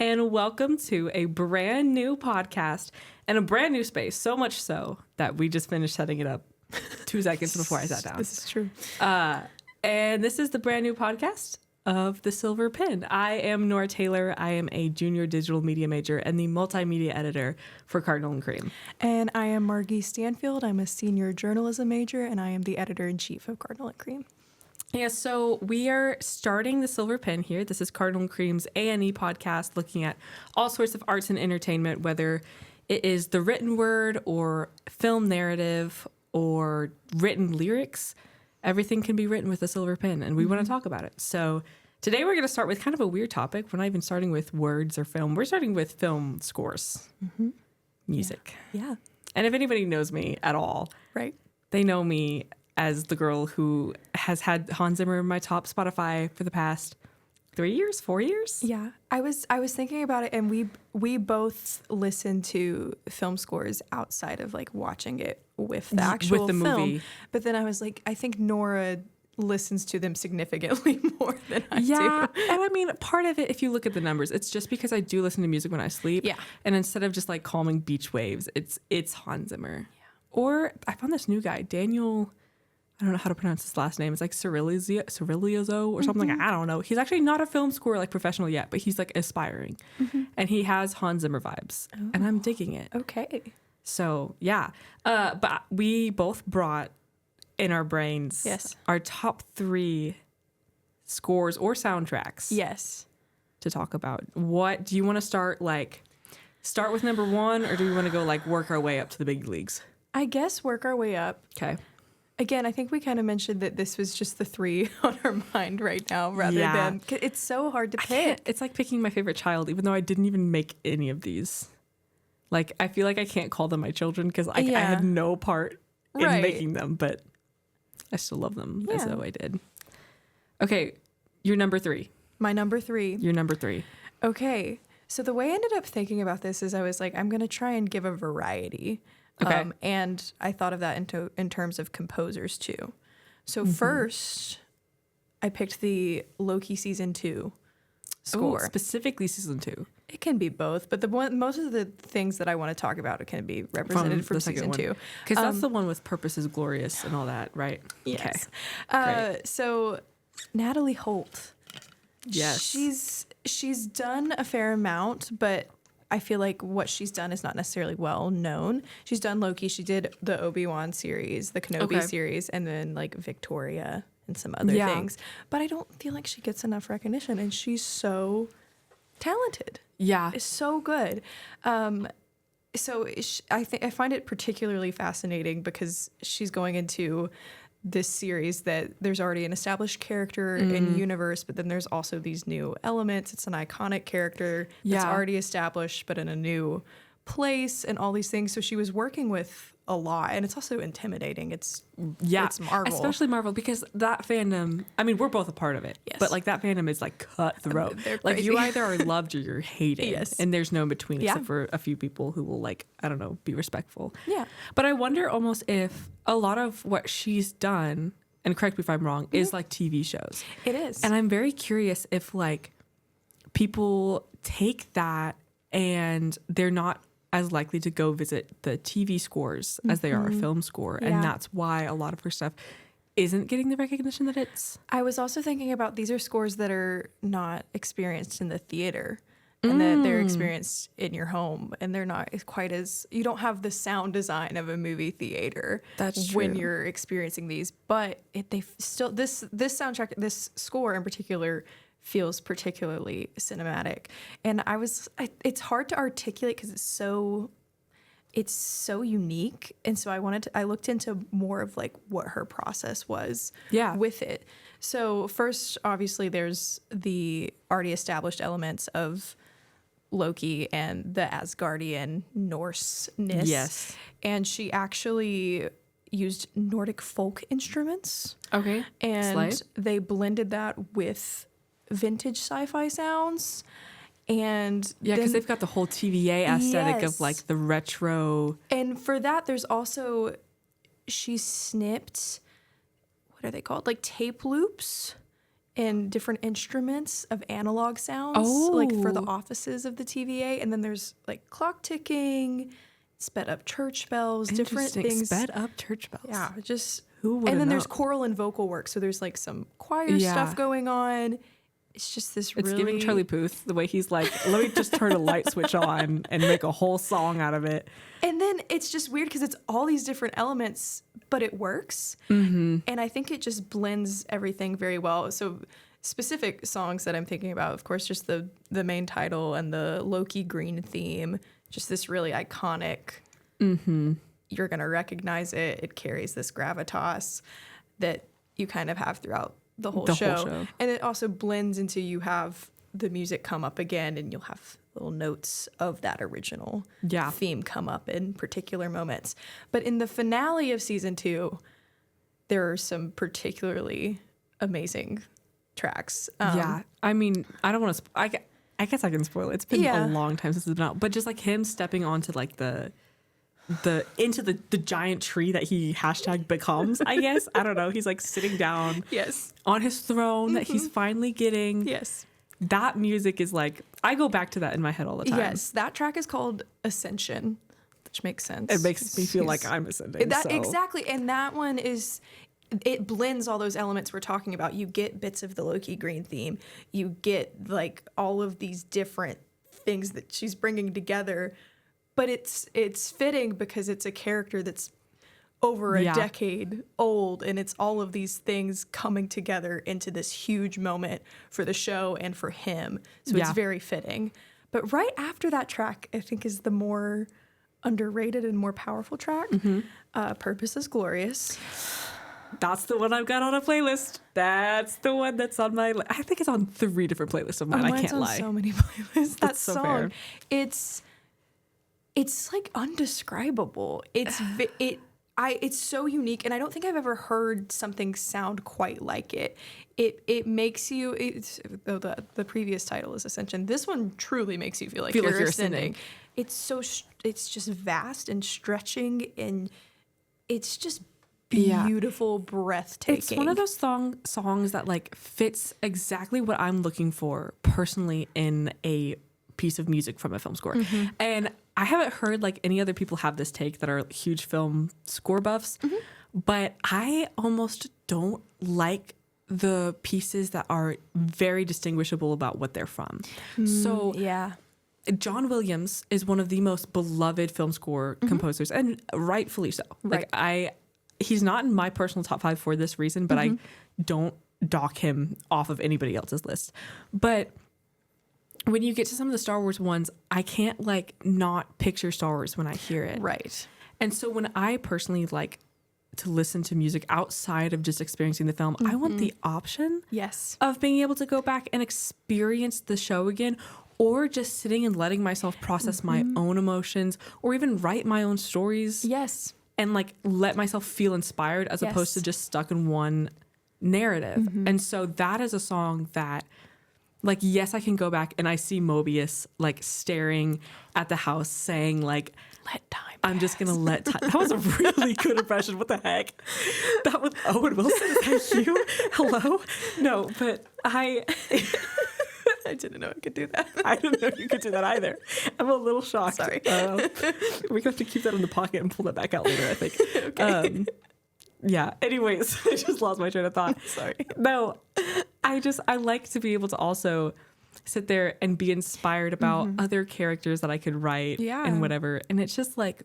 and welcome to a brand new podcast and a brand new space. So much so that we just finished setting it up 2 seconds before I sat down. This is true. And this is the brand new podcast of The Silver Pen. I am Norah Taylor. I am a junior digital media major and the multimedia editor for Cardinal and Cream. And I am Margee Stanfield. I'm a senior journalism major, and I am the editor-in-chief of Cardinal and Cream. Yeah, so we are starting The Silver Pen here. This is Cardinal and Cream's A&E podcast looking at all sorts of arts and entertainment, whether it is the written word or film narrative or written lyrics. Everything can be written with a silver pen, and we want to talk about it. So today we're going to start with kind of a weird topic. We're not even starting with words or film. We're starting with film scores, music. Yeah. And if anybody knows me at all, Right. they know me as the girl who has had Hans Zimmer in my top Spotify for the past 4 years. Yeah. I was thinking about it, and we both listen to film scores outside of like watching it with the actual the film. movie. But then I was like, I think Norah listens to them significantly more than I Yeah, do. and I mean, part of it, if you look at the numbers, it's just because I do listen to music when I sleep. Yeah. And instead of just like calming beach waves, it's Hans Zimmer. Yeah. Or I found this new guy, Daniel. I don't know how to pronounce his last name. It's like Ciriliozo or something. I don't know. He's actually not a film score like professional yet, but he's like aspiring, and he has Hans Zimmer vibes, and I'm digging it. Okay. So yeah, but we both brought in our brains our top 3 scores or soundtracks. Yes. To talk about. What do you want to start with number 1, or do we want to go like work our way up to the big leagues? I guess work our way up. Okay. Again, I think we kind of mentioned that this was just the 3 on our mind right now rather than... It's so hard to pick. It's like picking my favorite child, even though I didn't even make any of these. Like, I feel like I can't call them my children because I had no part in making them, but I still love them as though I did. Okay, your number 3. My number 3. Your number 3. Okay, so the way I ended up thinking about this is I was like, I'm going to try and give a variety. Okay. And I thought of that in terms of composers too. So first, I picked the Loki season 2 score. Ooh, specifically season 2. It can be both, but most of the things that I want to talk about can be represented from season 2. Because that's the one with Purpose is Glorious and all that, right? Yes. Okay. So Natalie Holt. Yes. She's done a fair amount, but I feel like what she's done is not necessarily well known. She's done Loki. She did the Obi-Wan series, the Kenobi series, and then like Victoria and some other things. But I don't feel like she gets enough recognition, and she's so talented. Yeah. It's so good. So I find it particularly fascinating because she's going into this series that there's already an established character and universe, but then there's also these new elements. It's an iconic character that's already established, but in a new place and all these things. So she was working with a lot, and it's also intimidating. It's Marvel. Especially Marvel, because that fandom, I mean, we're both a part of it, but like that fandom is like cutthroat. Like you either are loved or you're hated, and there's no in between except for a few people who will like, I don't know, be respectful. Yeah. But I wonder almost if a lot of what she's done, and correct me if I'm wrong, is like TV shows. It is. And I'm very curious if like people take that and they're not as likely to go visit the TV scores as they are a film score. Yeah. And that's why a lot of her stuff isn't getting the recognition that it's. I was also thinking about these are scores that are not experienced in the theater, and that they're experienced in your home, and they're not quite as, you don't have the sound design of a movie theater. That's true. When you're experiencing these, but they still, this soundtrack, this score in particular, feels particularly cinematic. And it's hard to articulate because it's so unique. And so I looked into more of like what her process was with it. So first, obviously there's the already established elements of Loki and the Asgardian Norseness. Yes. And she actually used Nordic folk instruments. Okay. And they blended that with vintage sci-fi sounds, and because they've got the whole TVA aesthetic of like the retro. And for that, there's also she snipped, what are they called, like tape loops and different instruments of analog sounds, like for the offices of the TVA. And then there's like clock ticking, sped up church bells, different things. Sped up church bells. Yeah, just Who would? and then there's choral and vocal work. So there's like some choir stuff going on. It's just this It's really... giving Charlie Puth, the way he's like, let me just turn a light switch on and make a whole song out of it. And then it's just weird because it's all these different elements, but it works. And I think it just blends everything very well. So specific songs that I'm thinking about, of course, just the main title and the Loki green theme, just this really iconic, you're going to recognize it. It carries this gravitas that you kind of have throughout the whole show. And it also blends into, you have the music come up again and you'll have little notes of that original theme come up in particular moments. But in the finale of season 2, there are some particularly amazing tracks. I mean, I don't want to I guess I can spoil it. It's been a long time since it's been out, but just like him stepping onto like the giant tree that he #becomes, I guess. I don't know. He's like sitting down on his throne that he's finally getting. That music is like, I go back to that in my head all the time. Yes, that track is called Ascension, which makes sense. It makes me feel like I'm ascending. Exactly. And that one is, it blends all those elements we're talking about. You get bits of the Loki green theme. You get like all of these different things that she's bringing together. But it's fitting because it's a character that's over a decade old, and it's all of these things coming together into this huge moment for the show and for him. So it's very fitting. But right after that track, I think, is the more underrated and more powerful track. Purpose is Glorious. That's the one I've got on a playlist. That's the one that's on my... I think it's on 3 different playlists of mine. I can't lie. So many playlists. That so song, fair. it's like undescribable. It's so unique, and I don't think I've ever heard something sound quite like it. It makes you, though the previous title is Ascension, this one truly makes you feel like you're ascending. It's just vast and stretching, and it's just beautiful, breathtaking. It's one of those songs that like fits exactly what I'm looking for personally in a piece of music from a film score. And I haven't heard like any other people have this take that are huge film score buffs, but I almost don't like the pieces that are very distinguishable about what they're from. So John Williams is one of the most beloved film score composers, and rightfully so. Like he's not in my personal top 5 for this reason, but I don't dock him off of anybody else's list. But when you get to some of the Star Wars ones, I can't like not picture Star Wars when I hear it. Right. And so when I personally like to listen to music outside of just experiencing the film, I want the option of being able to go back and experience the show again, or just sitting and letting myself process my own emotions, or even write my own stories. And like let myself feel inspired as opposed to just stuck in one narrative. And so that is a song that, like, yes, I can go back and I see Mobius like staring at the house saying like, let time pass. I'm just going to let time. That was a really good impression. What the heck? That was Owen Wilson. Is that you? Hello? No, but I didn't know I could do that. I didn't know you could do that either. I'm a little shocked. Sorry. We have to keep that in the pocket and pull that back out later, I think. Okay. Yeah. Anyways, I just lost my train of thought. Sorry. No, I like to be able to also sit there and be inspired about other characters that I could write and whatever. And it's just like,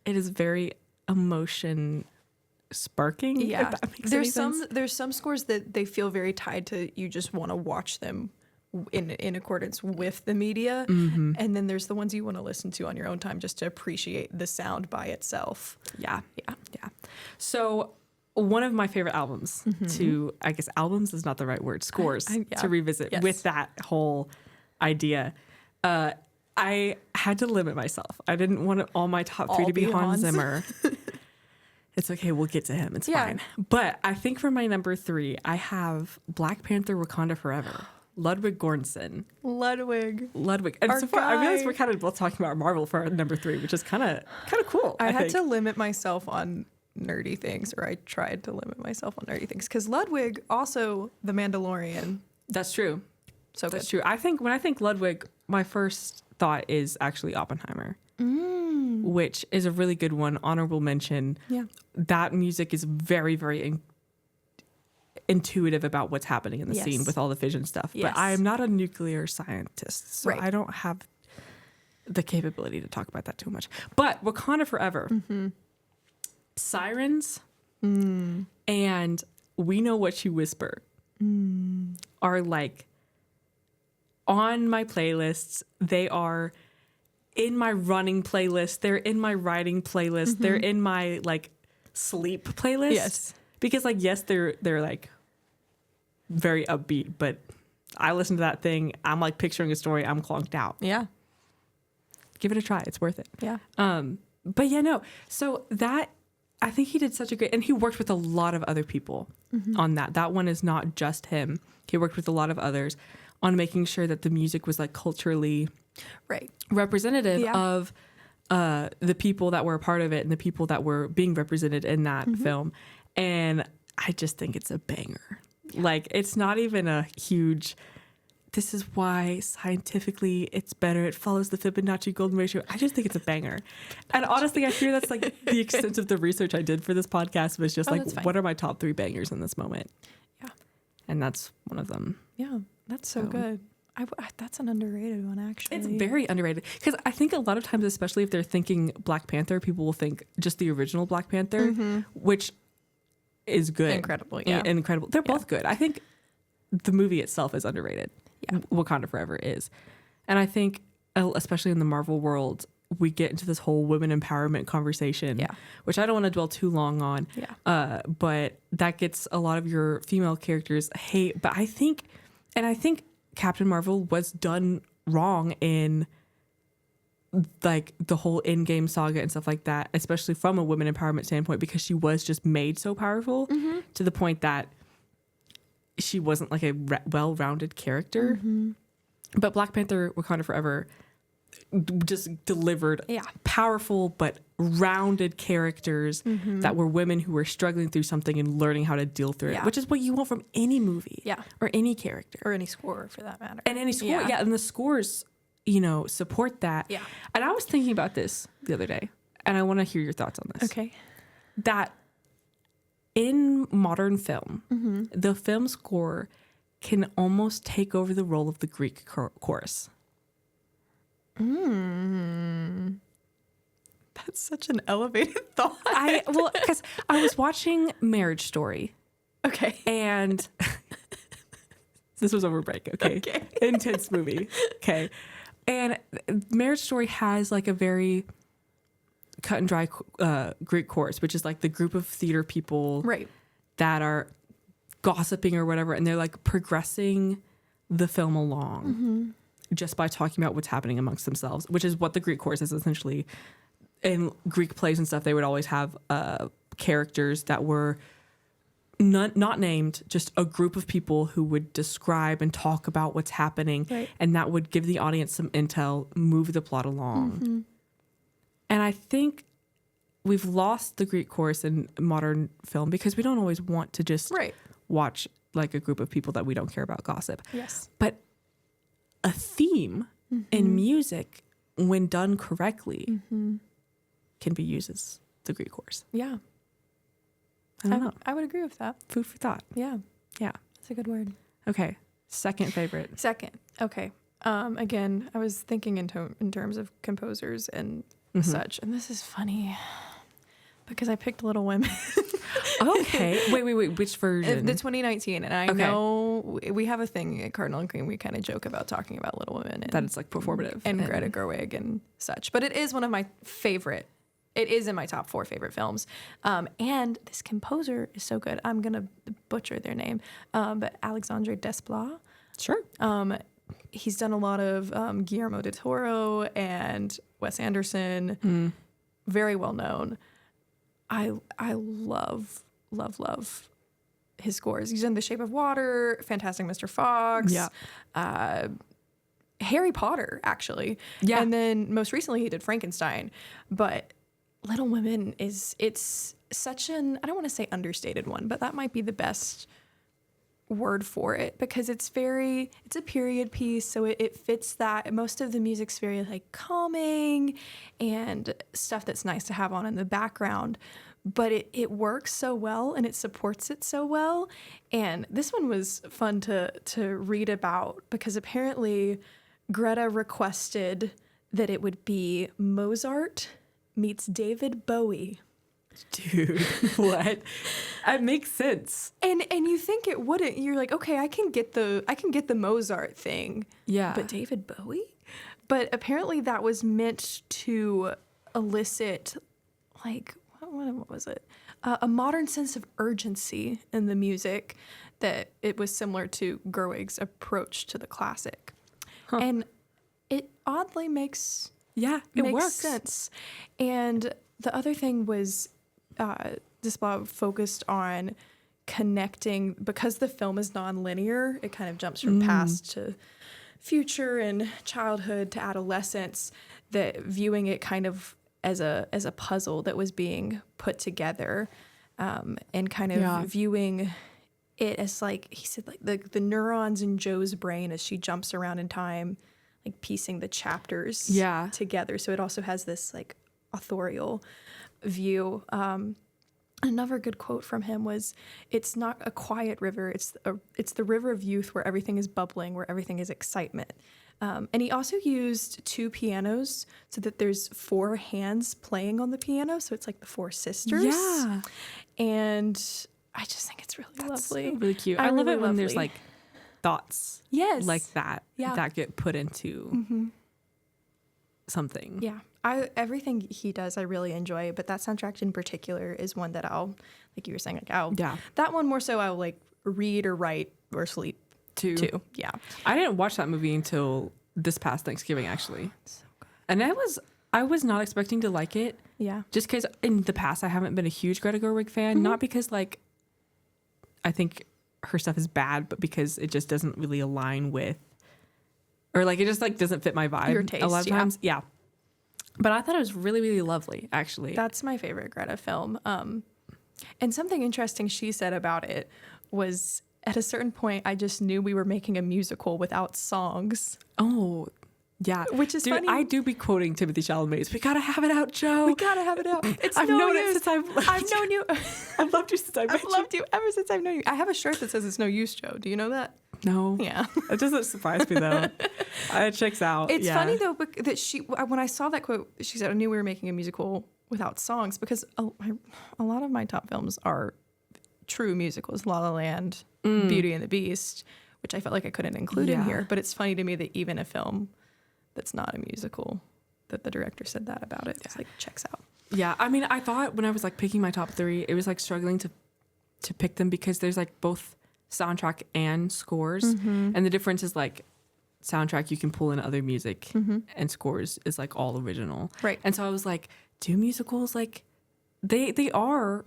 it is very emotion sparking. Yeah. If that makes any sense. There's some scores that they feel very tied to, you just want to watch them in accordance with the media. And then there's the ones you want to listen to on your own time just to appreciate the sound by itself. Yeah. So one of my favorite albums to, I guess albums is not the right word, scores to revisit with that whole idea. I had to limit myself. I didn't want all my top 3 to be Hans Zimmer. It's okay. We'll get to him. It's fine. But I think for my number 3, I have Black Panther Wakanda Forever. Ludwig Göransson. Ludwig. And so far, I realize we're kind of both talking about Marvel for our number 3, which is kind of cool. I had to limit myself on nerdy things, or I tried to limit myself on nerdy things. Because Ludwig, also The Mandalorian, That's true. so That's good. true. I think when I think Ludwig, my first thought is actually Oppenheimer, which is a really good one. Honorable mention. Yeah. That music is very, very intuitive about what's happening in the Yes. scene with all the fission stuff. Yes. But I am not a nuclear scientist, so Right. I don't have the capability to talk about that too much. But Wakanda Forever, Sirens, and We Know What You Whisper are like on my playlists. They are in my running playlist. They're in my writing playlist. They're in my like sleep playlist. Yes. Because like, yes, they're like very upbeat, but I listen to that thing. I'm like picturing a story. I'm clonked out. Yeah. Give it a try. It's worth it. Yeah. But yeah, no. So that, I think he did such a great, and he worked with a lot of other people on that. That one is not just him. He worked with a lot of others on making sure that the music was like culturally Right. representative Yeah. of the people that were a part of it and the people that were being represented in that film. And I just think it's a banger. Like, it's not even a huge, this is why scientifically it's better. It follows the Fibonacci golden ratio. I just think it's a banger. And honestly, I fear that's like the extent of the research I did for this podcast was just like, that's fine. what are my top 3 bangers in this moment? Yeah. And that's one of them. Yeah. That's so So- good. That's an underrated one, actually. It's very underrated because I think a lot of times, especially if they're thinking Black Panther, people will think just the original Black Panther, which is good. Incredible, yeah. Incredible. They're both good. I think the movie itself is underrated. Yeah. Wakanda Forever is. And I think, especially in the Marvel world, we get into this whole women empowerment conversation, Yeah. which I don't want to dwell too long on. Yeah. But that gets a lot of your female characters hate. But I think Captain Marvel was done wrong in like the whole in-game saga and stuff like that, especially from a women empowerment standpoint, because she was just made so powerful to the point that she wasn't like a well-rounded character. But Black Panther Wakanda Forever just delivered Yeah. powerful but rounded characters that were women who were struggling through something and learning how to deal through it, Yeah. which is what you want from any movie Yeah. or any character. Or any score, for that matter. And any score, Yeah. yeah, and the scores, support that. Yeah. And I was thinking about this the other day, and I want to hear your thoughts on this. Okay. That in modern film, the film score can almost take over the role of the Greek chorus. That's such an elevated thought. Because I was watching Marriage Story, Okay. and this was over break, okay? Intense movie, okay? And Marriage Story has like a very cut and dry Greek chorus, which is like the group of theater people Right. that are gossiping or whatever, and they're like progressing the film along just by talking about what's happening amongst themselves, which is what the Greek chorus is essentially. In Greek plays and stuff, they would always have characters that were not named, just a group of people who would describe and talk about what's happening, Right. and that would give the audience some intel, move the plot along. And I think we've lost the Greek chorus in modern film because we don't always want to just Right. watch like a group of people that we don't care about gossip. Yes. But a theme in music, when done correctly, can be used as the Greek chorus. Yeah. I don't know. I would agree with that. Food for thought. Yeah. Yeah. That's a good word. Okay. Second favorite. Second. Okay. Again, I was thinking in terms of composers and such, and this is funny because I picked Little Women. Okay. Wait. Which version? The 2019, and I Okay. know we have a thing at Cardinal and Cream. We kind of joke about talking about Little Women and That it's like performative. and Greta Gerwig and such. But it is one of my favorite. It is in my top 4 favorite films. And this composer is so good. I'm gonna butcher their name, but Alexandre Desplat. Sure. He's done a lot of Guillermo del Toro and Wes Anderson. Very well known. I love his scores. He's done The Shape of Water, Fantastic Mr. Fox, Harry Potter, actually. Yeah. And then most recently he did Frankenstein. But Little Women it's such an, I don't want to say understated one, but that might be the best word for it, because it's a period piece, so it fits that. Most of the music's very like calming and stuff that's nice to have on in the background, but it works so well and it supports it so well. And this one was fun to read about, because apparently Greta requested that it would be Mozart meets David Bowie. Dude, what? It makes sense. And you think it wouldn't. You're like, okay, I can get the Mozart thing. Yeah. But David Bowie? But apparently that was meant to elicit, like, what was it? A modern sense of urgency in the music, that it was similar to Gerwig's approach to the classic. Huh. And it oddly makes works. sense. And the other thing was, this blog focused on connecting, because the film is non-linear, it kind of jumps from past to future and childhood to adolescence, that viewing it kind of as a puzzle that was being put together, and kind of viewing it as, like he said, like the neurons in Joe's brain as she jumps around in time, like piecing the chapters together. So it also has this like authorial view. Another good quote from him was, "It's not a quiet river. It's the river of youth, where everything is bubbling, where everything is excitement." And he also used 2 pianos, so that there's 4 hands playing on the piano. So it's like the 4 sisters. Yeah. And I just think it's really lovely. Really cute. I love really it when there's lovely. like thoughts like that that get put into something. Yeah. Everything he does, I really enjoy, but that soundtrack in particular is one that I'll, like you were saying, that one more so I'll like read or write or sleep to. Yeah. I didn't watch that movie until this past Thanksgiving, actually. So good. And I was not expecting to like it. Yeah. Just because in the past I haven't been a huge Greta Gerwig fan, not because like I think her stuff is bad, but because it just doesn't really align with, or like it just like doesn't fit my vibe. Your taste, a lot of times. Yeah. But I thought it was really, really lovely, actually. That's my favorite Greta film. And something interesting she said about it was, at a certain point, I just knew we were making a musical without songs. Oh, yeah. Which is funny. I do be quoting Timothée Chalamet's, "We gotta have it out, Joe. We gotta have it out." I've known it since I've known you. I've loved you since I've met you. I've loved you ever since I've known you. I have a shirt that says "It's no use, Joe." Do you know that? No. Yeah. It doesn't surprise me, though. It checks out. It's funny, though, that when I saw that quote, she said, "I knew we were making a musical without songs," because a lot of my top films are true musicals. La La Land, Beauty and the Beast, which I felt like I couldn't include in here. But it's funny to me that even a film that's not a musical, that the director said that about it. It's like, checks out. Yeah. I mean, I thought when I was like picking my top 3, it was like struggling to pick them, because there's like both soundtrack and scores. And the difference is like soundtrack you can pull in other music, and scores is like all original. Right. And so I was like, do musicals like they are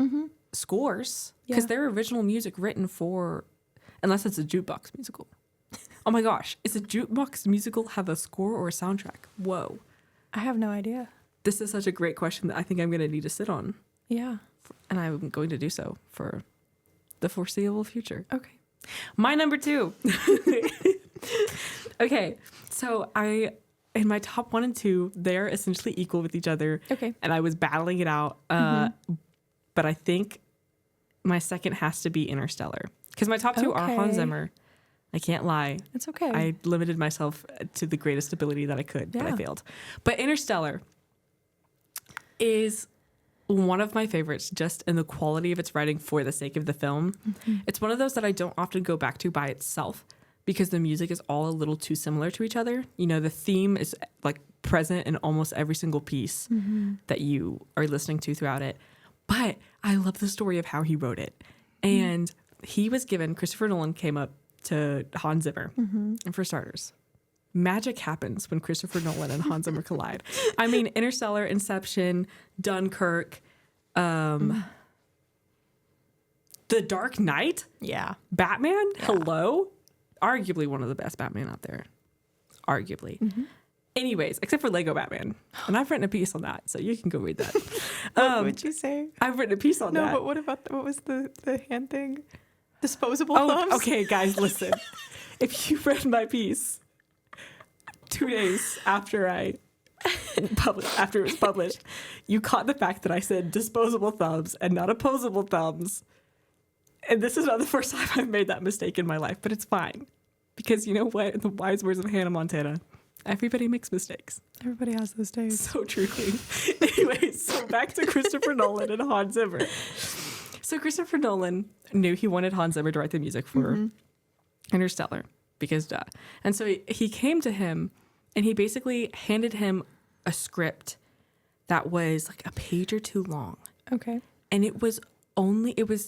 scores, because they're original music written for, unless it's a jukebox musical. Oh my gosh, is a jukebox musical have a score or a soundtrack? Whoa. I have no idea. This is such a great question that I think I'm going to need to sit on. Yeah. And I'm going to do so for the foreseeable future. Okay. My number 2. Okay. So in my top 1 and 2, they're essentially equal with each other. Okay. And I was battling it out. But I think my second has to be Interstellar, because my top 2 are Hans Zimmer. I can't lie. It's okay. I limited myself to the greatest ability that I could, but I failed. But Interstellar is one of my favorites, just in the quality of its writing for the sake of the film. It's one of those that I don't often go back to by itself, because the music is all a little too similar to each other. You know, the theme is like present in almost every single piece that you are listening to throughout it. But I love the story of how he wrote it. And Christopher Nolan came up to Hans Zimmer. And for starters, magic happens when Christopher Nolan and Hans Zimmer collide. I mean, Interstellar, Inception, Dunkirk, The Dark Knight, Batman, hello, arguably one of the best Batman out there, arguably. Anyways, except for Lego Batman. And I've written a piece on that, so you can go read that. What would you say? I've written a piece on that. No, but what about, what was the hand thing? Disposable Oh, thumbs? okay, guys, listen. If you read my piece 2 days after after it was published, you caught the fact that I said disposable thumbs and not opposable thumbs. And this is not the first time I've made that mistake in my life, but it's fine. Because you know what? In the wise words of Hannah Montana, everybody makes mistakes. Everybody has those days. So truly. Anyways, so back to Christopher Nolan and Hans Zimmer. So Christopher Nolan knew he wanted Hans Zimmer to write the music for Interstellar, because duh. And so he came to him and he basically handed him a script that was like a page or two long. Okay. And it was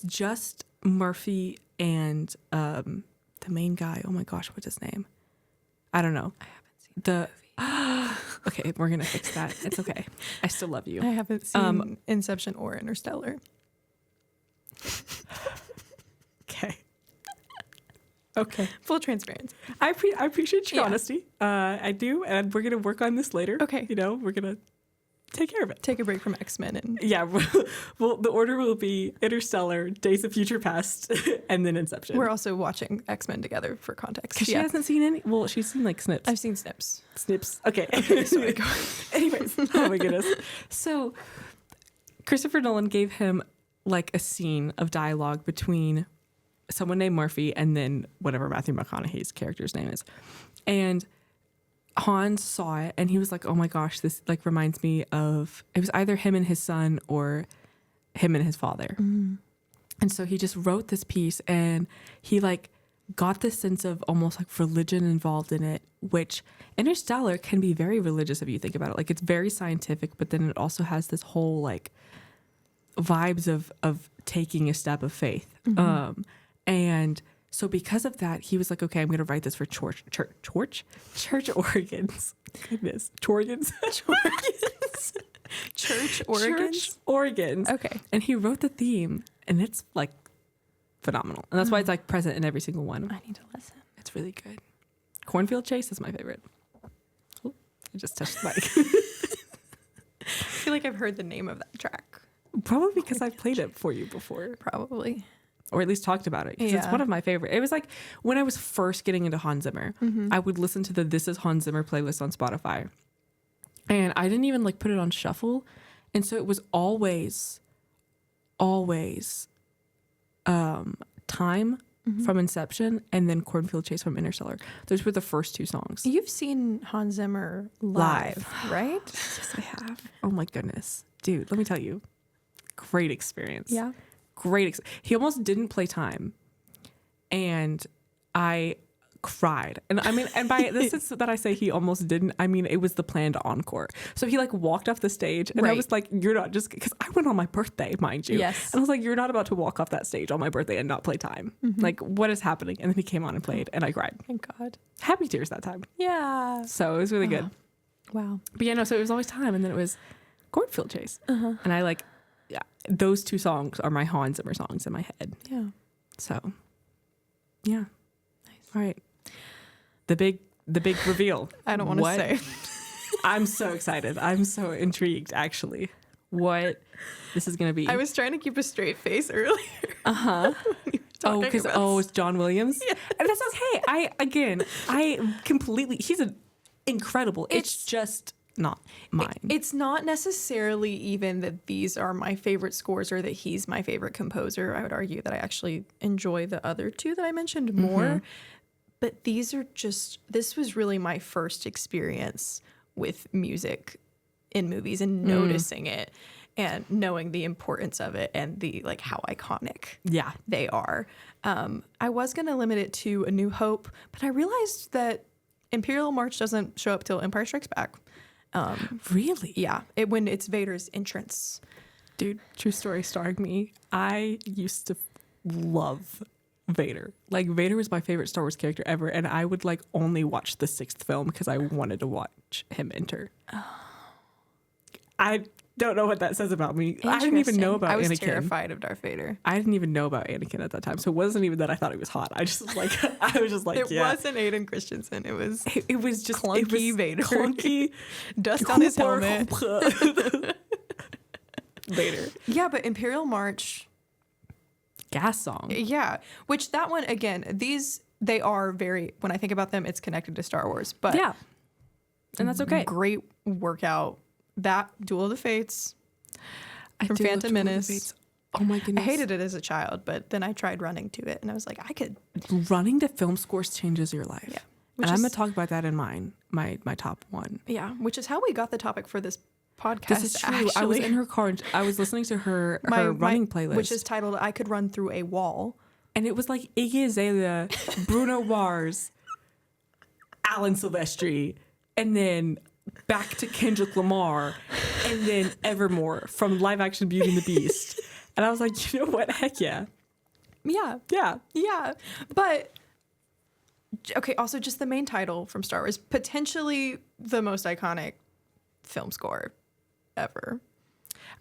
just Murphy and the main guy. Oh my gosh, what's his name? I don't know. I haven't seen Okay, we're gonna fix that. It's okay. I still love you. I haven't seen Inception or Interstellar. Okay. Okay. Full transparency. I appreciate your honesty. I do, and we're gonna work on this later. Okay. You know, we're gonna take care of it. Take a break from X-Men and Yeah. Well, the order will be Interstellar, Days of Future Past, and then Inception. we're also watching X-Men together for context. Because she hasn't seen any. Well, she's seen like snips. I've seen snips. Snips. Okay. Sorry, go on. Anyways, oh my goodness. So Christopher Nolan gave him like a scene of dialogue between someone named Murphy and then whatever Matthew McConaughey's character's name is. And Hans saw it and he was like, oh my gosh, this like reminds me of, it was either him and his son or him and his father. And so he just wrote this piece and he like got this sense of almost like religion involved in it, which Interstellar can be very religious if you think about it. Like it's very scientific, but then it also has this whole like vibes of taking a step of faith. And so because of that, he was like, okay, I'm going to write this for church organs. Goodness. Chorgans? Church organs? Church organs. Okay. And he wrote the theme and it's like phenomenal. And that's why it's like present in every single one. I need to listen. It's really good. Cornfield Chase is my favorite. Oh, I just touched the mic. I feel like I've heard the name of that track. Probably because I've played it for you before. Probably. Or at least talked about it. Because it's one of my favorite. It was like when I was first getting into Hans Zimmer, I would listen to the This Is Hans Zimmer playlist on Spotify. And I didn't even like put it on shuffle. And so it was always Time from Inception and then Cornfield Chase from Interstellar. Those were the first two songs. You've seen Hans Zimmer live, right? Yes, I have. Oh my goodness. Dude, let me tell you. Great experience. Yeah. He almost didn't play Time. And I cried. And I mean, and by this is that I say he almost didn't, I mean, it was the planned encore. So he like walked off the stage and I was like, you're not just, because I went on my birthday, mind you. Yes. And I was like, you're not about to walk off that stage on my birthday and not play Time. Like, what is happening? And then he came on and played and I cried. Thank God. Happy tears that time. Yeah. So it was really good. Wow. But yeah, no, so it was always Time and then it was Cornfield Chase. And I like, yeah, those two songs are my Hans Zimmer songs in my head. Yeah. So, yeah. Nice. All right. The big reveal. I don't want to say. I'm so excited. I'm so intrigued, actually. What this is going to be. I was trying to keep a straight face earlier. Oh, because it's John Williams? Yeah. And that's okay. I completely, he's incredible. It's just not mine. It's not necessarily even that these are my favorite scores or that he's my favorite composer. I would argue that I actually enjoy the other two that I mentioned more. But this was really my first experience with music in movies and noticing it and knowing the importance of it and the like how iconic they are. I was going to limit it to A New Hope, but I realized that Imperial March doesn't show up till Empire Strikes Back. Really? Yeah, when it's Vader's entrance. Dude, true story starring me. I used to love Vader. Like, Vader was my favorite Star Wars character ever, and I would like only watch the 6th film because I wanted to watch him enter. don't know what that says about me. I didn't even know about Anakin. I was terrified of Darth Vader. I didn't even know about Anakin at that time. So it wasn't even that I thought he was hot. I just was like, It yeah. wasn't Aiden Christensen. It was It was just clunky Vader. Clunky. Dust on his helmet. Vader. Yeah, but Imperial March. Gas song. Yeah. Which that one, again, they are very, when I think about them, it's connected to Star Wars. But yeah. And that's okay. Great workout. That Duel of the Fates from Phantom Menace. Oh my goodness. I hated it as a child, but then I tried running to it and I was like, I could. Running to film scores changes your life. Yeah. And I'm going to talk about that in my top one. Yeah. Which is how we got the topic for this podcast. This is true. Actually. I was in her car and I was listening to her running playlist. Which is titled I Could Run Through a Wall. And it was like Iggy Azalea, Bruno Mars, Alan Silvestri, and then back to Kendrick Lamar, and then Evermore from live action Beauty and the Beast. And I was like, you know what? Heck yeah. Yeah. Yeah. Yeah. But, okay, also just the main title from Star Wars, potentially the most iconic film score ever.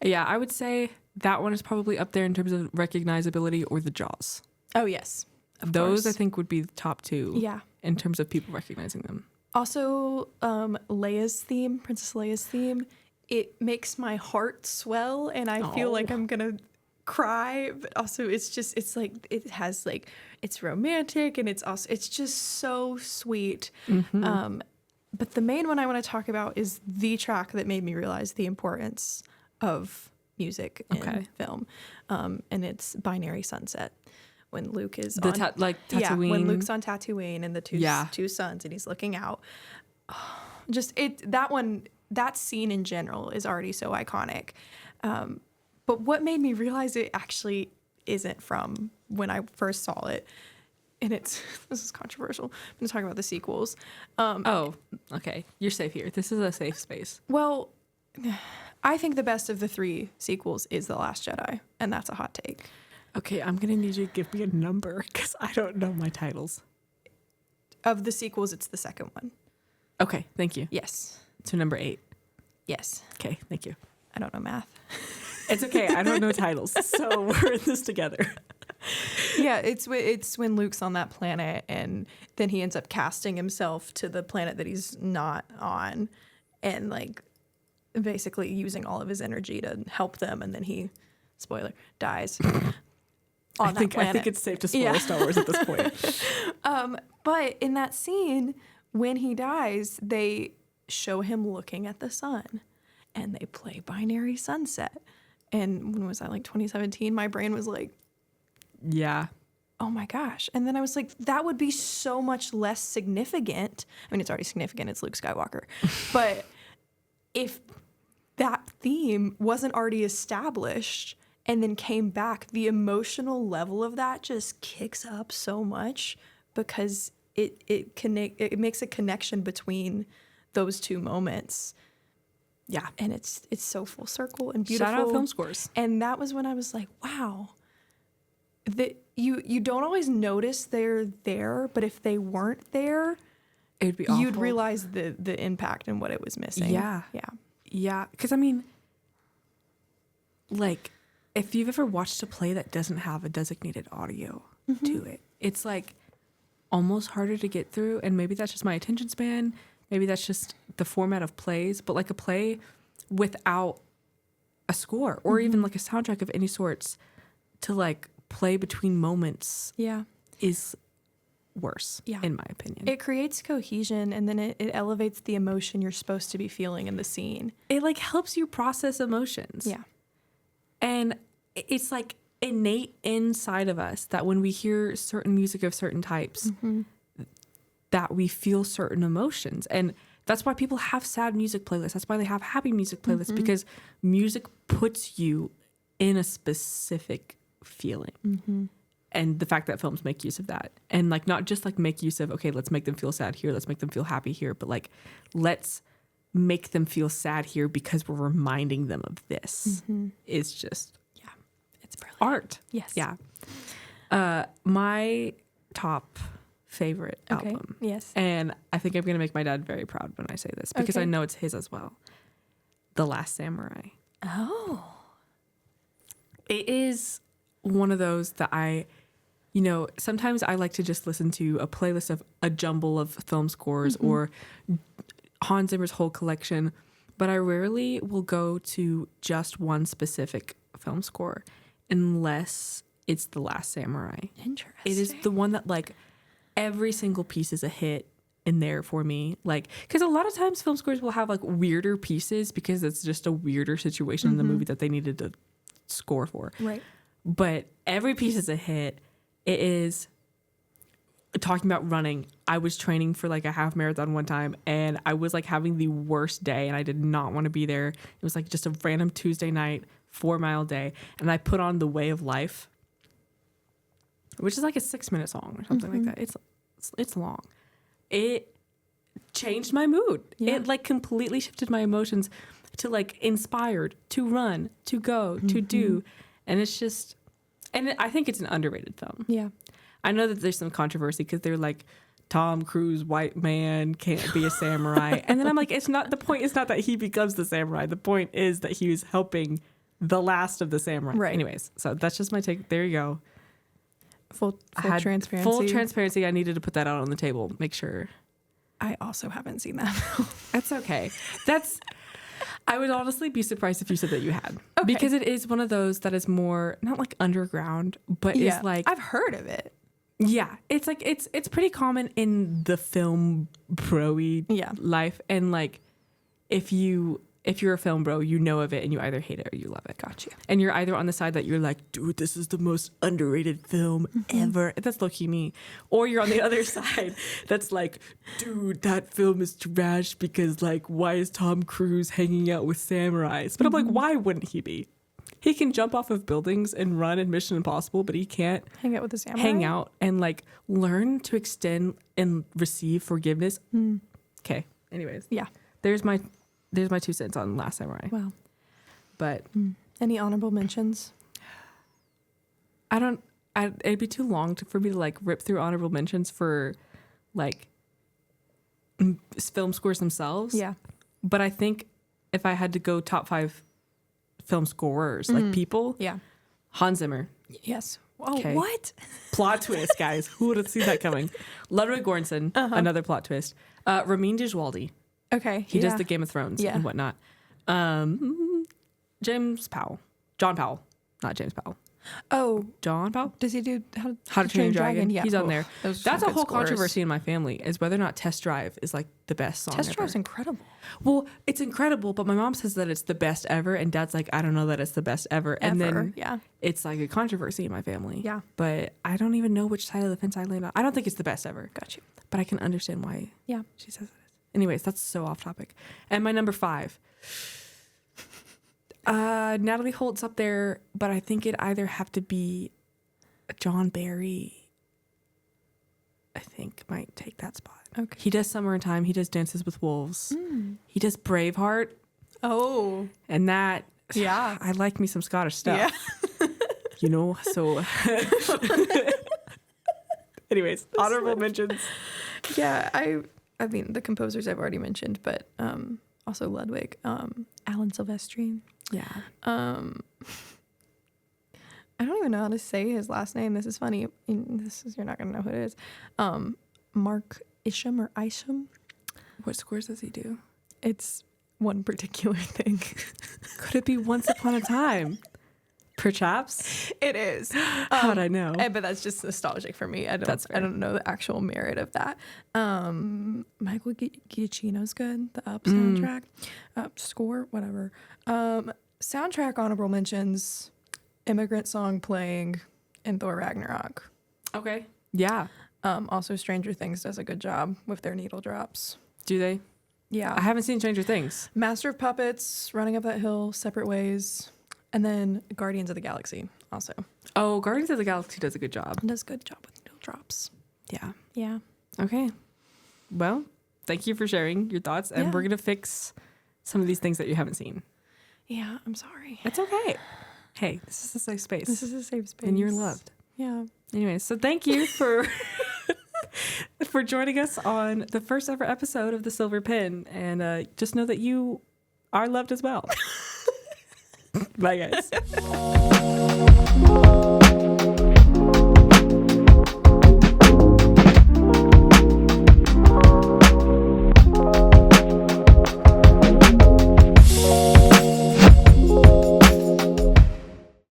Yeah, I would say that one is probably up there in terms of recognizability or the Jaws. Oh, yes. Those, course. I think, would be the top two. Yeah. In terms of people recognizing them. Also, Leia's theme, Princess Leia's theme, it makes my heart swell and I feel like I'm going to cry. But also, it's like, it has like, it's romantic and it's just so sweet. Mm-hmm. But the main one I want to talk about is the track that made me realize the importance of music in film. And it's Binary Sunset. When Luke is Tatooine. Yeah, when Luke's on Tatooine and the two suns and he's looking out. That scene in general is already so iconic. But what made me realize it actually isn't from when I first saw it, and this is controversial. I'm going to talk about the sequels. Okay. You're safe here. This is a safe space. Well, I think the best of the three sequels is The Last Jedi, and that's a hot take. Okay, I'm going to need you to give me a number because I don't know my titles. Of the sequels, it's the second one. Okay, thank you. Yes. So number 8. Yes. Okay, thank you. I don't know math. It's okay. I don't know titles, so we're in this together. Yeah, it's when Luke's on that planet and then he ends up casting himself to the planet that he's not on and like basically using all of his energy to help them, and then he, spoiler, dies. I think it's safe to spoil Star Wars at this point. But in that scene, when he dies, they show him looking at the sun and they play Binary Sunset. And when was that, like 2017? My brain was like, yeah. Oh my gosh. And then I was like, that would be so much less significant. I mean, it's already significant. It's Luke Skywalker. But if that theme wasn't already established and then came back, the emotional level of that just kicks up so much because it makes a connection between those two moments. Yeah, and it's so full circle and beautiful. Shout out film scores. And that was when I was like, wow. That you don't always notice they're there, but if they weren't there, it'd be awful. You'd realize the impact and what it was missing. Yeah. Because I mean, like, if you've ever watched a play that doesn't have a designated audio to it, it's like almost harder to get through. And maybe that's just my attention span. Maybe that's just the format of plays. But like a play without a score or even like a soundtrack of any sorts to like play between moments is worse, in my opinion. It creates cohesion, and then it elevates the emotion you're supposed to be feeling in the scene. It like helps you process emotions. Yeah. And it's like innate inside of us that when we hear certain music of certain types, that we feel certain emotions. And that's why people have sad music playlists. That's why they have happy music playlists, because music puts you in a specific feeling. And the fact that films make use of that, and like not just like make use of, okay, let's make them feel sad here, let's make them feel happy here, but like let's make them feel sad here because we're reminding them of this is just it's brilliant. art. Yes. Yeah. My top favorite album. Yes. And I think I'm gonna make my dad very proud when I say this because I know it's his as well. The Last Samurai. Oh. It is one of those that sometimes I like to just listen to a playlist of a jumble of film scores or Hans Zimmer's whole collection, but I rarely will go to just one specific film score unless it's The Last Samurai. Interesting. It is the one that like every single piece is a hit in there for me. Like, because a lot of times film scores will have like weirder pieces because it's just a weirder situation in the movie that they needed to score for. Right. But every piece is a hit. It is talking about running. I was training for like a half marathon one time and I was like having the worst day and I did not want to be there. It was like just a random Tuesday night, 4-mile day. And I put on The Way of Life, which is like a 6-minute song or something like that. It's long. It changed my mood. Yeah. It like completely shifted my emotions to like inspired, to run, to go, to do. And it's just, and I think it's an underrated film. Yeah. I know that there's some controversy because they're like, Tom Cruise, white man, can't be a samurai. And then I'm like, the point is not that he becomes the samurai. The point is that he was helping the last of the samurai. Right. Anyways, so that's just my take. There you go. Full transparency. Full transparency. I needed to put that out on the table. Make sure. I also haven't seen that film. That's okay. I would honestly be surprised if you said that you had. Okay. Because it is one of those that is more, not like underground, but is like... I've heard of it. Yeah. It's like, it's pretty common in the film pro-y life. And like, if you're a film bro, you know of it and you either hate it or you love it. Gotcha. And you're either on the side that you're like, dude, this is the most underrated film ever. That's low-key me. Or you're on the other side that's like, dude, that film is trash because like, why is Tom Cruise hanging out with samurais? But I'm like, why wouldn't he be? He can jump off of buildings and run in Mission Impossible, but he can't hang out with the samurai. Hang out and like learn to extend and receive forgiveness. Okay. Anyways. Yeah. There's my 2 cents on Last Samurai. Wow. But any honorable mentions? It'd be too long for me to like rip through honorable mentions for like film scores themselves. Yeah. But I think if I had to go top 5 film scorers, like people, Hans Zimmer. Yes. Oh, Okay. what? Plot twist, guys. Who would have seen that coming? Ludwig Göransson, another plot twist. Ramin Djawadi. Okay. He does the Game of Thrones and whatnot. John Powell, not James Powell. Oh, John Powell? does he do How to Train Your Dragon? Yeah, He's on there. Those That's some a good whole scores. controversy in my family, is whether or not Test Drive is like the best song Test ever. Drive's incredible. Well, it's incredible, but my mom says that it's the best ever, and Dad's like, I don't know that it's the best ever. And then it's like a controversy in my family. Yeah. But I don't even know which side of the fence I land on. I don't think it's the best ever. Got you. But I can understand why Yeah. she says it is. Anyways, that's so off topic. And my number 5. Natalie Holt's up there, but I think it either have to be John Barry. I think might take that spot. Okay. He does Summer in Time. He does Dances with Wolves. He does Braveheart. Oh. And that, Yeah. I like me some Scottish stuff. Yeah. So. Anyways, honorable mentions. Yeah, I mean the composers I've already mentioned, but also Ludwig, Alan Silvestri. Yeah. I don't even know how to say his last name. This is funny. You're not gonna know who it is. Mark Isham or Isham. What scores does he do? It's one particular thing. Could it be Once Upon a Time? Perhaps. It is. How'd I know? But that's just nostalgic for me. I don't know the actual merit of that. Michael Giacchino's good. The Up soundtrack, score, whatever. Soundtrack honorable mentions: Immigrant Song playing in Thor Ragnarok. Okay. Yeah. Also, Stranger Things does a good job with their needle drops. Do they? Yeah. I haven't seen Stranger Things. Master of Puppets, Running Up That Hill, Separate Ways. And then Guardians of the Galaxy also. Oh, Guardians of the Galaxy does a good job. It does a good job with needle drops. Yeah. Yeah. Okay. Well, thank you for sharing your thoughts. And we're going to fix some of these things that you haven't seen. Yeah, I'm sorry. It's okay. Hey, this is a safe space. This is a safe space. And you're loved. Yeah. Anyways, so thank you for for joining us on the first ever episode of The Silver Pin. And just know that you are loved as well. Bye, guys.